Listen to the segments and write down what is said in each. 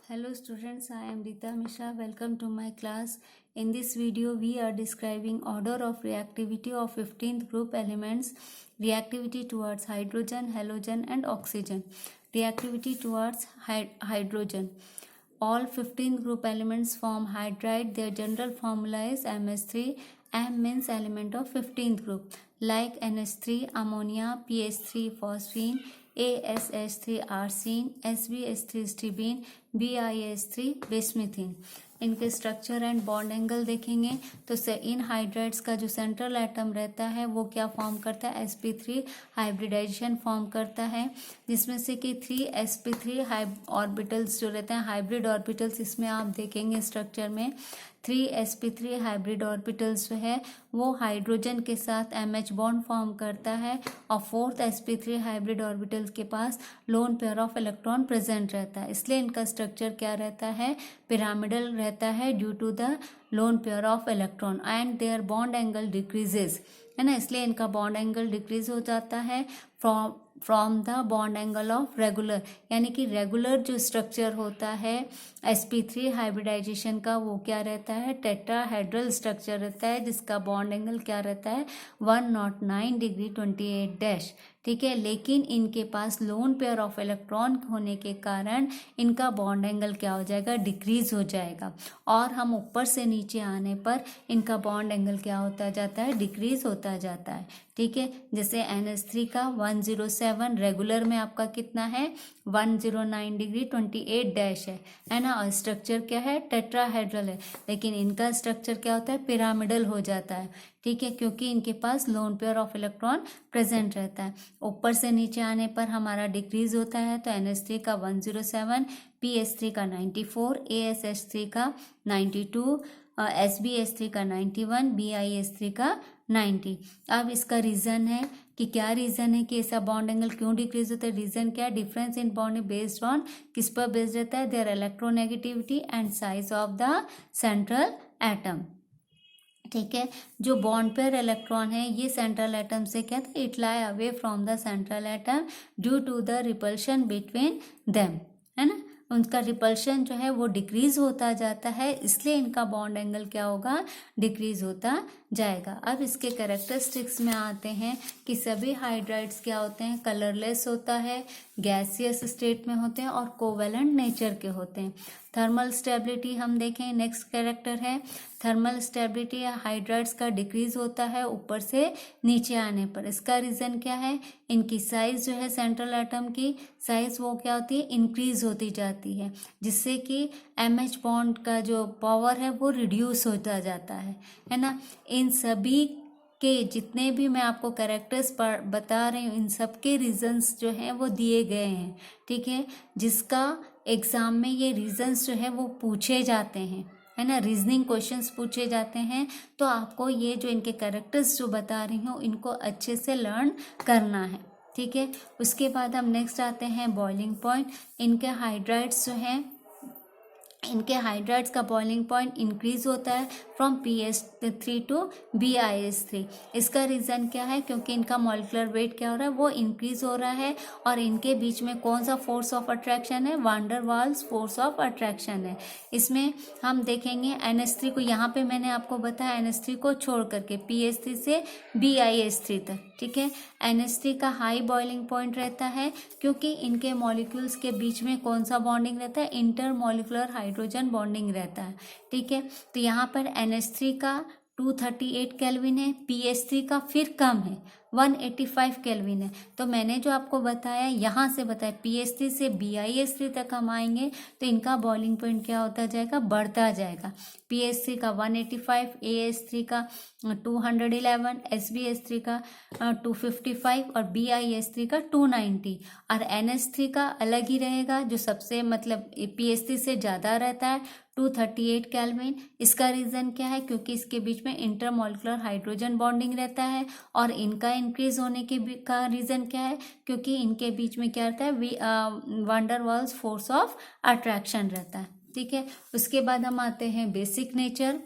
Hello students, I am Rita Mishra. Welcome to my class. In this video, we are describing order of reactivity of 15th group elements, reactivity towards hydrogen, halogen and oxygen. Reactivity towards hydrogen. All 15th group elements form hydride. Their general formula is MS3. M means element of 15th group like NH3 ammonia, PH3 phosphine, ASH3 arsine, SbH3 stibine, BiH3 bismuthine. इनके structure and bond angle देखेंगे तो इन hydrides का जो central atom रहता है वो क्या form करता है, sp3 हाइब्रिडाइजेशन फॉर्म करता है, जिसमें से कि 3 sp3 ऑर्बिटल्स जो रहते हैं हाइब्रिड ऑर्बिटल्स, इसमें आप देखेंगे स्ट्रक्चर में 3 sp3 हाइब्रिड ऑर्बिटल्स जो है वो हाइड्रोजन के साथ MH बॉन्ड फॉर्म करता है और 4th sp3 हाइब्रिड ऑर्बिटल्स के पास lone pair of electron present रहता है, इसलिए इनका स्ट्रक्चर क्या रहता है, पिरामिडल रहता है due to the lone pair of electron and their bond angle decreases, है ना, इसलिए इनका बॉन्ड एंगल डिक्रीज हो जाता है from the bond angle of regular, यानी कि रेगुलर जो स्ट्रक्चर होता है sp3 हाइब्रिडाइजेशन का वो क्या रहता है, टेट्राहेड्रल स्ट्रक्चर रहता है जिसका बॉन्ड एंगल क्या रहता है 109 डिग्री 28 डैश, ठीक है। लेकिन इनके पास लोन पेयर ऑफ इलेक्ट्रॉन होने के कारण इनका बॉन्ड एंगल क्या हो जाएगा, डिक्रीज हो जाएगा और हम ऊपर से नीचे आने पर इनका बॉन्ड एंगल क्या होता जाता है, डिक्रीज होता जाता है, ठीक है। जैसे NH3 का 107 रेगुलर में आपका कितना है 109 डिग्री 28 डैश है ना, और स्ट्रक्चर क्या है टेट्राहेड्रल है, लेकिन इनका स्ट्रक्चर क्या होता है पिरामिडल हो जाता है, ठीक है, क्योंकि इनके पास lone pair of electron present रहता है। ऊपर से नीचे आने पर हमारा डिक्रीज होता है तो NH3 का 107, PH3 का 94, ASH3 का 92, SbH3 का 91, BiH3 का 90। अब इसका रीज़न है कि क्या रीज़न है कि ऐसा बॉन्ड एंगल क्यों डिक्रीज होता है, रीज़न क्या है, difference in bond based on किस पर बेस्ड रहता है, their electronegativity and size of the central atom, ठीक है। जो बॉन्ड पेयर इलेक्ट्रॉन है ये सेंट्रल एटम से क्या था, it lie away from the central atom due to the repulsion between them, है ना, उनका रिपल्शन जो है वो डिक्रीज होता जाता है, इसलिए इनका बॉन्ड एंगल क्या होगा, डिक्रीज होता जाएगा। अब इसके कैरेक्टरिस्टिक्स में आते हैं कि सभी हाइड्राइड्स क्या होते हैं, कलरलेस होता है, गैसियस स्टेट में होते हैं और कोवेलेंट नेचर के होते हैं। थर्मल स्टेबिलिटी हम देखें, नेक्स्ट कैरेक्टर है थर्मल स्टेबिलिटी, हाइड्राइड्स का डिक्रीज होता है ऊपर से नीचे आने पर। इसका रीज़न क्या है, इनकी साइज जो है सेंट्रल एटम की साइज वो क्या होती है, इंक्रीज होती जाती है, जिससे कि MH बॉन्ड का जो पावर है वो रिड्यूस होता जाता है ना। इन सभी के जितने भी मैं आपको कैरेक्टर्स पर बता रही हूँ इन सब के रीजंस जो हैं वो दिए गए हैं, ठीक है, जिसका एग्जाम में ये रीजंस जो है वो पूछे जाते हैं, है ना, रीजनिंग क्वेश्चंस पूछे जाते हैं, तो आपको ये जो इनके कैरेक्टर्स जो बता रही हूँ इनको अच्छे से लर्न करना है, ठीक है। उसके बाद हम नेक्स्ट आते हैं बॉइलिंग पॉइंट। इनके हाइड्राइड्स जो हैं इनके हाइड्राइड्स का बॉइलिंग पॉइंट इंक्रीज होता है फ्रॉम PH3 टू BiH3। इसका रीज़न क्या है, क्योंकि इनका मॉलिक्यूलर वेट क्या हो रहा है वो इंक्रीज हो रहा है और इनके बीच में कौन सा फोर्स ऑफ अट्रैक्शन है, वान डर वाल्स फोर्स ऑफ अट्रैक्शन है। इसमें हम देखेंगे NH3 को, यहाँ पे मैंने आपको बताया NH3 को छोड़ करके PH3 से BiH3 तक, ठीक है। NH3 का हाई बॉइलिंग पॉइंट रहता है क्योंकि इनके मॉलिक्यूल्स के बीच में कौन सा बॉन्डिंग रहता है, इंटर मॉलिक्यूलर हाइड्रोजन बॉन्डिंग रहता है, ठीक है। तो यहाँ पर NH3 का 238 केल्विन है, PH3 का फिर कम है 185 केल्विन है। तो मैंने जो आपको बताया यहाँ से बताया PH3 से BiH3 तक हम आएंगे तो इनका बॉइलिंग पॉइंट क्या होता जाएगा, बढ़ता जाएगा। PH3 का 185, AH3 का 211, SbH3 का 255 और BiH3 का 290 और NH3 का अलग ही रहेगा, जो सबसे मतलब PH3 से ज़्यादा रहता है 238 केल्विन। इसका रीज़न क्या है, क्योंकि इसके बीच में इंटरमॉलिक्यूलर हाइड्रोजन बॉन्डिंग रहता है और इनका इंक्रीज होने के का रीज़न क्या है, क्योंकि इनके बीच में क्या रहता है, वान डर वाल्स फोर्स ऑफ अट्रैक्शन रहता है, ठीक है। उसके बाद हम आते हैं बेसिक नेचर।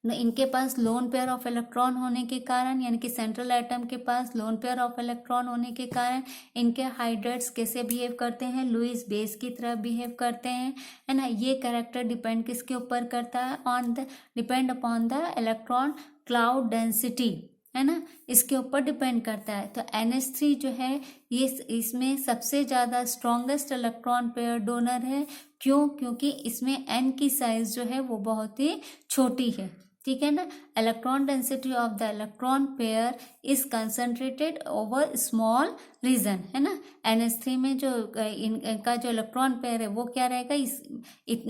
इनके पास लोन पेयर ऑफ इलेक्ट्रॉन होने के कारण, यानी कि सेंट्रल एटम के पास लोन पेयर ऑफ इलेक्ट्रॉन होने के कारण इनके हाइड्राइड्स कैसे बिहेव करते हैं, लुईस बेस की तरह बिहेव करते हैं, है ना। ये कैरेक्टर डिपेंड किसके ऊपर करता है, depend upon the electron cloud density, है ना, इसके ऊपर डिपेंड करता है। तो NH3 जो है ये इसमें सबसे ज़्यादा स्ट्रॉन्गेस्ट इलेक्ट्रॉन पेयर डोनर है। क्यों? क्योंकि इसमें N की साइज जो है वो बहुत ही छोटी है, ठीक है ना। Electron density of the electron pair is concentrated over small region, है ना। NH3 में जो इनका जो इलेक्ट्रॉन पेयर है वो क्या रहेगा,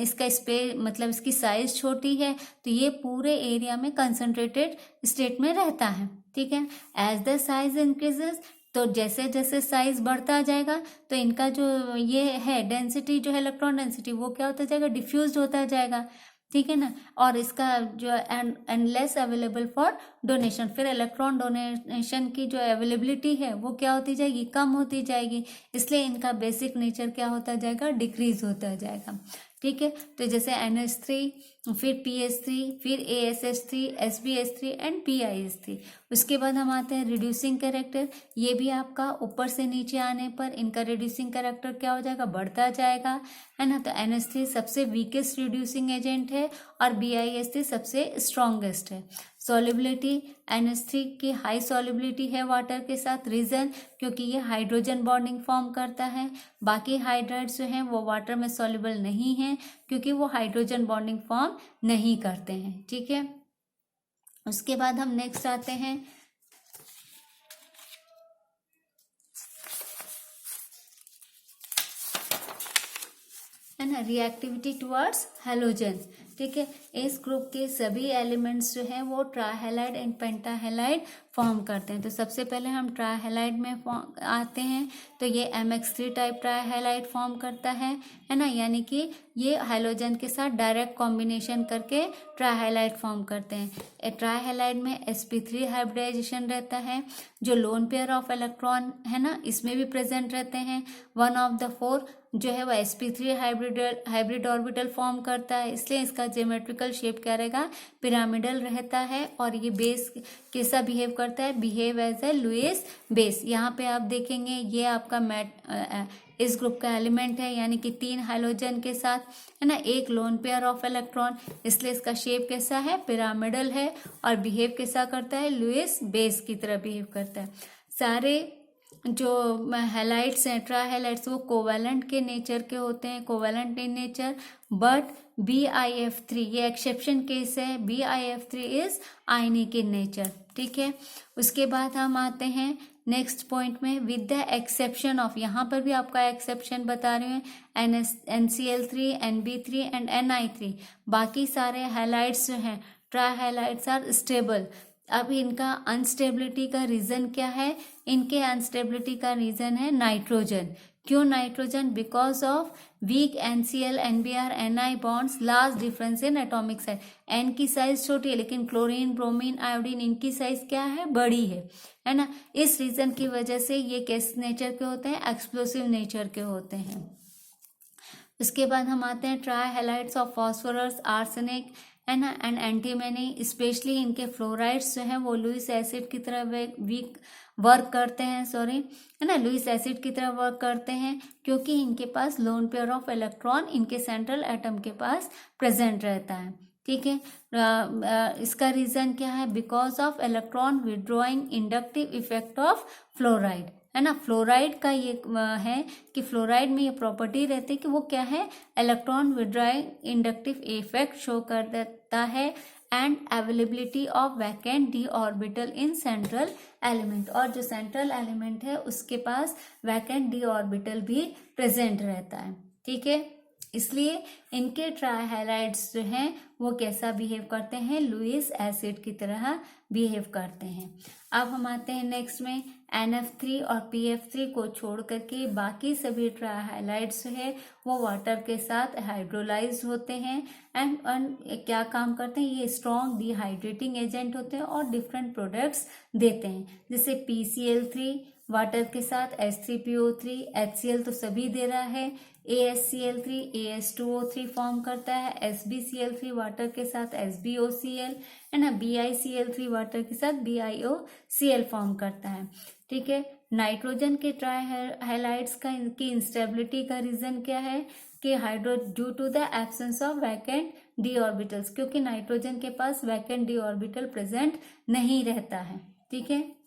इसका स्पेस मतलब इसकी साइज छोटी है, तो ये पूरे एरिया में कंसंट्रेटेड स्टेट में रहता है, ठीक है। एज द साइज इंक्रीजेस, तो जैसे जैसे साइज बढ़ता जाएगा तो इनका जो ये है डेंसिटी जो है इलेक्ट्रॉन डेंसिटी वो क्या होता जाएगा, डिफ्यूज होता जाएगा, ठीक है ना। और इसका जो and less available for donation, फिर इलेक्ट्रॉन डोनेशन की जो अवेलेबिलिटी है वो क्या होती जाएगी, कम होती जाएगी, इसलिए इनका बेसिक नेचर क्या होता जाएगा, डिक्रीज होता जाएगा, ठीक है। तो जैसे NH3, फिर PH3, फिर ASH3, SbH3 एंड PiH3। उसके बाद हम आते हैं रिड्यूसिंग कैरेक्टर। ये भी आपका ऊपर से नीचे आने पर इनका रिड्यूसिंग कैरेक्टर क्या हो जाएगा, बढ़ता जाएगा, है ना। तो NH3 सबसे वीकेस्ट रिड्यूसिंग एजेंट है और BiH3 सबसे स्ट्रॉन्गेस्ट है। सॉल्युबिलिटी, NH3 की हाई सॉल्युबिलिटी है वाटर के साथ, रीजन क्योंकि ये हाइड्रोजन बॉन्डिंग फॉर्म करता है। बाकी हाइड्राइड्स जो हैं वो वाटर में सॉल्युबल नहीं हैं क्योंकि वो हाइड्रोजन बॉन्डिंग फॉर्म नहीं करते हैं, ठीक है। उसके बाद हम नेक्स्ट आते हैं है ना, रिएक्टिविटी टुवर्ड्स हैलोजन, ठीक है। इस ग्रुप के सभी एलिमेंट्स जो हैं वो ट्राइहैलाइड एंड पेंटाहैलाइड फॉर्म करते हैं। तो सबसे पहले हम ट्राइहैलाइड में आते हैं, तो ये MX3 टाइप ट्राइहैलाइड फॉर्म करता है ना, यानी कि ये हाइलोजन के साथ डायरेक्ट कॉम्बिनेशन करके ट्राइहैलाइड फॉर्म करते हैं। ट्राइहैलाइड में sp3 हाइब्रिडाइजेशन रहता है, जो लोन पेयर ऑफ इलेक्ट्रॉन है ना इसमें भी प्रेजेंट रहते हैं। 1 ऑफ द 4 जो है वो sp3 हाइब्रिड ऑर्बिटल फॉर्म करता है, इसलिए इसका ज्योमेट्रिकल शेप क्या रहेगा, पिरामिडल रहता है। और ये बेस कैसा बिहेव करता है, behave as a Lewis base. यहाँ पे आप देखेंगे ये आपका इस ग्रुप का एलिमेंट है, यानी कि 3 हाइलोजन के साथ, है ना, एक लोन पेयर ऑफ इलेक्ट्रॉन, इसलिए इसका शेप कैसा है, पिरामिडल है और बिहेव कैसा करता है, लुईस बेस की तरह बिहेव करता है। सारे जो हैलाइड्स हैं, ट्राइहैलाइड्स, वो कोवैलेंट के नेचर के होते हैं, covalent in nature, but BiF3 ये एक्सेप्शन केस है, BiF3 is ionic in nature, ठीक है। उसके बाद हम आते हैं नेक्स्ट पॉइंट में, विद द एक्सेप्शन ऑफ, यहाँ पर भी आपका एक्सेप्शन बता रहे हैं, NCl3, NB3 एंड Ni3। बाकी सारे हैलाइड्स जो हैं ट्राइहैलाइड्स आर स्टेबल। अब इनका अनस्टेबिलिटी का रीजन क्या है, इनके अनस्टेबिलिटी का रीजन है नाइट्रोजन। क्यों nitrogen, because of weak NCl NBr Ni bonds, large difference in atomic size. N की साइज छोटी है लेकिन क्लोरीन, ब्रोमीन, आयोडीन इनकी साइज क्या है, बड़ी है ना। इस रीजन की वजह से ये किस नेचर के होते हैं, एक्सप्लोसिव नेचर के होते हैं। उसके बाद हम आते हैं ट्राइहैलाइड्स ऑफ फास्फोरस, आर्सेनिक, है ना, एंड एंटीमनी। स्पेशली इनके फ्लोराइड्स जो हैं वो लुईस एसिड की तरह वीक वर्क करते हैं, है ना, लुईस एसिड की तरह वर्क करते हैं क्योंकि इनके पास लोन पेयर ऑफ इलेक्ट्रॉन इनके सेंट्रल एटम के पास प्रेजेंट रहता है, ठीक है। इसका रीजन क्या है, because of electron withdrawing inductive effect of fluoride, है ना। फ्लोराइड का ये है कि फ्लोराइड में ये प्रॉपर्टी रहती है कि वो क्या है, electron withdrawing inductive effect show कर देता है, and availability of vacant D orbital in central element, और जो सेंट्रल एलिमेंट है उसके पास वैकेंट डी ऑर्बिटल भी प्रेजेंट रहता है, ठीक है। इसलिए इनके ट्राइहैलाइड्स जो हैं वो कैसा बिहेव करते हैं, लुईस एसिड की तरह बिहेव करते हैं। अब हम आते हैं नेक्स्ट में, NF3 और PF3 को छोड़ करके बाकी सभी ट्राइहैलाइड्स जो है वो वाटर के साथ हाइड्रोलाइज होते हैं एंड क्या काम करते हैं, ये स्ट्रॉन्ग डिहाइड्रेटिंग एजेंट होते हैं और डिफरेंट प्रोडक्ट्स देते हैं, जैसे PCl3 वाटर के साथ H3PO3, HCl तो सभी दे रहा है, ASCl3 AS2O3 फॉर्म करता है, SbCl3 वाटर के साथ SbOCl है ना, BiCl3 वाटर के साथ BiOCl फॉर्म करता है। ठीक है, नाइट्रोजन के ट्राई हैलाइड्स का की इंस्टेबिलिटी का रीजन क्या है कि hydro due to the absence of vacant D orbitals, क्योंकि नाइट्रोजन के पास वैकेंट डी ऑर्बिटल प्रेजेंट नहीं रहता है। ठीक है,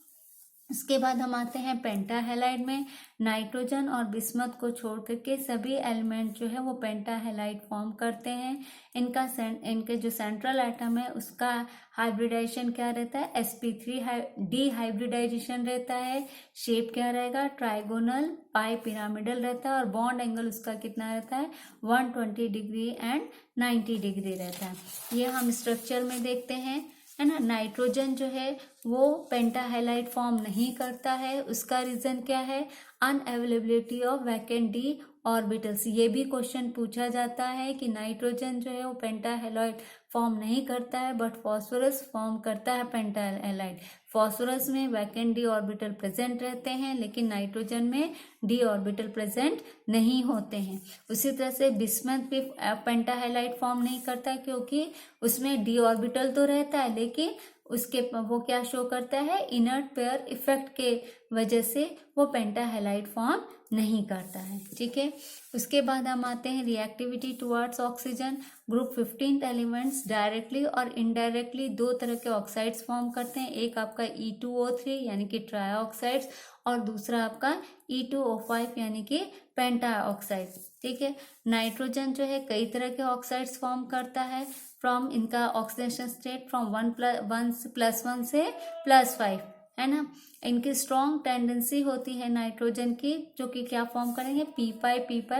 उसके बाद हम आते हैं पेंटाहेलाइड में। नाइट्रोजन और बिस्मथ को छोड़ करके सभी एलिमेंट जो है वो पेंटाहेलाइड फॉर्म करते हैं। इनके जो सेंट्रल एटम है उसका हाइब्रिडाइजेशन क्या रहता है, sp3 डी हाइब्रिडाइजेशन रहता है। शेप क्या रहेगा, ट्राइगोनल पाई पिरामिडल रहता है और बॉन्ड एंगल उसका कितना रहता है, 120 डिग्री एंड 90 डिग्री रहता है। ये हम स्ट्रक्चर में देखते हैं, है ना। नाइट्रोजन जो है वो पेंटाहेलाइड फॉर्म नहीं करता है, उसका रीजन क्या है, unavailability of vacant D orbitals. ये भी क्वेश्चन पूछा जाता है कि नाइट्रोजन जो है वो पेंटाहेलाइड फॉर्म नहीं करता है बट फॉस्फोरस फॉर्म करता है पेंटाहेलाइड। फॉस्फोरस में वैकेंट डी ऑर्बिटल प्रेजेंट रहते हैं लेकिन नाइट्रोजन में डी ऑर्बिटल प्रेजेंट नहीं होते हैं। उसी तरह से बिस्मथ भी पेंटाहेलाइड फॉर्म नहीं करता क्योंकि उसमें डी ऑर्बिटल तो रहता है लेकिन उसके वो क्या शो करता है, इनर्ट पेयर इफेक्ट के वजह से वो पेंटाहेलाइड फॉर्म नहीं करता है। ठीक है, उसके बाद हम आते हैं reactivity towards oxygen. Group 15 elements directly और इनडायरेक्टली दो तरह के ऑक्साइड्स फॉर्म करते हैं। एक आपका E2O3 यानी कि ट्राई ऑक्साइड्स और दूसरा आपका E2O5 यानी कि पेंटा ऑक्साइड। ठीक है, नाइट्रोजन जो है कई तरह के ऑक्साइड्स फॉर्म करता है फ्रॉम इनका ऑक्सीडेशन स्टेट फ्रॉम 1+1 से +5, है ना। इनकी स्ट्रॉन्ग टेंडेंसी होती है नाइट्रोजन की जो कि क्या फॉर्म करेंगे, p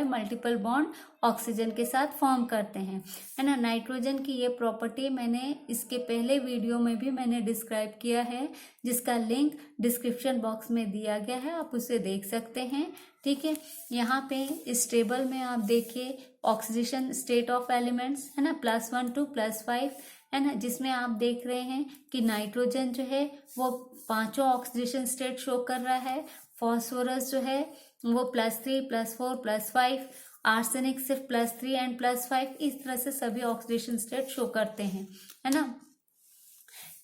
मल्टीपल बॉन्ड ऑक्सीजन के साथ फॉर्म करते हैं, है ना। नाइट्रोजन की ये प्रॉपर्टी मैंने इसके पहले वीडियो में भी मैंने डिस्क्राइब किया है जिसका लिंक डिस्क्रिप्शन बॉक्स में दिया गया है, आप उसे देख सकते हैं। ठीक है, यहाँ पे इस टेबल में आप देखिए ऑक्सीडेशन स्टेट ऑफ एलिमेंट्स, है ना, +1 to +5, है ना, जिसमें आप देख रहे हैं कि नाइट्रोजन जो है वो पांचों ऑक्सीडेशन स्टेट शो कर रहा है। फॉस्फोरस जो है वो +3 +4 +5, आर्सेनिक सिर्फ +3 एंड +5, इस तरह से सभी ऑक्सीडेशन स्टेट शो करते हैं, है ना।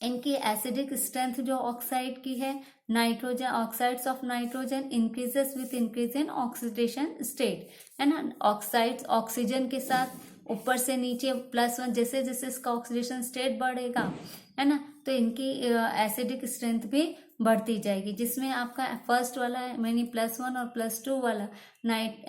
इनकी एसिडिक स्ट्रेंथ जो ऑक्साइड की है, nitrogen oxides of nitrogen increases with increase in oxidation state, है ना। ऑक्साइड्स ऑक्सीजन के साथ ऊपर से नीचे +1 जैसे जैसे इसका ऑक्सीडेशन स्टेट बढ़ेगा, है ना, तो इनकी एसिडिक स्ट्रेंथ भी बढ़ती जाएगी। जिसमें आपका फर्स्ट वाला यानी +1 और +2 वाला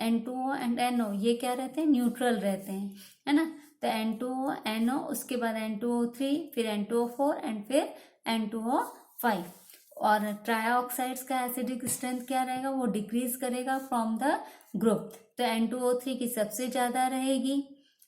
N2O एंड NO ये क्या रहते हैं, न्यूट्रल रहते हैं, है ना। तो N2O NO, उसके बाद N2O3, फिर N2O4 एंड फिर N2O5। और ट्राईऑक्साइड्स का एसिडिक स्ट्रेंथ क्या रहेगा, वो डिक्रीज करेगा फ्रॉम द ग्रुप। तो N2O3 की सबसे ज्यादा रहेगी,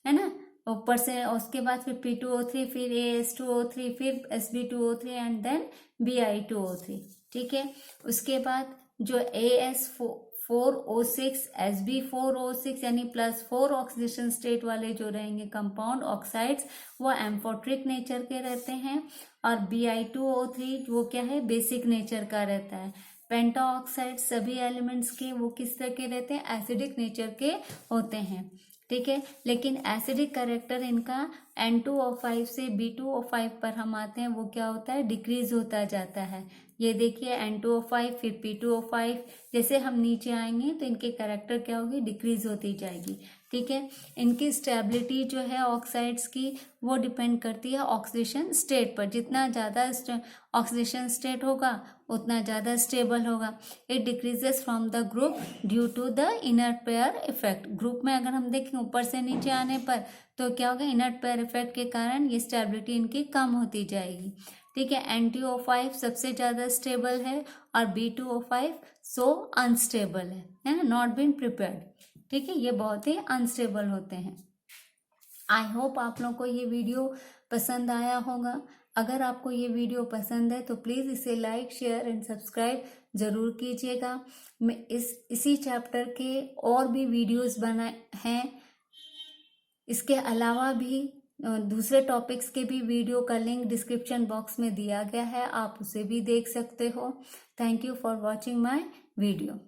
है ना, ऊपर से। उसके बाद फिर P2O3, फिर AS2O3, फिर Sb2O3 एंड देन Bi2O3। ठीक है, उसके बाद जो AS4O6 Sb4O6 यानी +4 ऑक्सीडेशन स्टेट वाले जो रहेंगे कंपाउंड ऑक्साइड्स वो एम्फोट्रिक नेचर के रहते हैं और Bi2O3 वो क्या है, बेसिक नेचर का रहता है। पेंटा ऑक्साइड सभी एलिमेंट्स के वो किस तरह के रहते हैं, एसिडिक नेचर के होते हैं। ठीक है, लेकिन एसिडिक कैरेक्टर इनका N2O5 से B2O5 पर हम आते हैं, वो क्या होता है, डिक्रीज होता जाता है। ये देखिए N2O5 फिर P2O5, जैसे हम नीचे आएंगे तो इनके कैरेक्टर क्या होगी, डिक्रीज होती जाएगी। ठीक है, इनकी स्टेबिलिटी जो है ऑक्साइड्स की वो डिपेंड करती है ऑक्सीडेशन स्टेट पर। जितना ज़्यादा ऑक्सीडेशन स्टेट होगा उतना ज़्यादा स्टेबल होगा। It decreases from the group due to the inert pair effect. Group में अगर हम देखें ऊपर से नीचे आने पर तो क्या होगा, इनर्ट पेयर इफेक्ट के कारण ये स्टेबिलिटी इनकी कम होती जाएगी। ठीक है, N2O5 सबसे ज़्यादा स्टेबल है और B2O5 सो अनस्टेबल है ना, नॉट बीन प्रिपेयर्ड। ठीक है, ये बहुत ही अनस्टेबल होते हैं। आई होप आप लोगों को ये वीडियो पसंद आया होगा। अगर आपको ये वीडियो पसंद है तो प्लीज़ इसे लाइक शेयर एंड सब्सक्राइब ज़रूर कीजिएगा। मैं इसी चैप्टर के और भी वीडियोस बनाए हैं, इसके अलावा भी दूसरे टॉपिक्स के भी वीडियो का लिंक डिस्क्रिप्शन बॉक्स में दिया गया है, आप उसे भी देख सकते हो। Thank you for watching my video.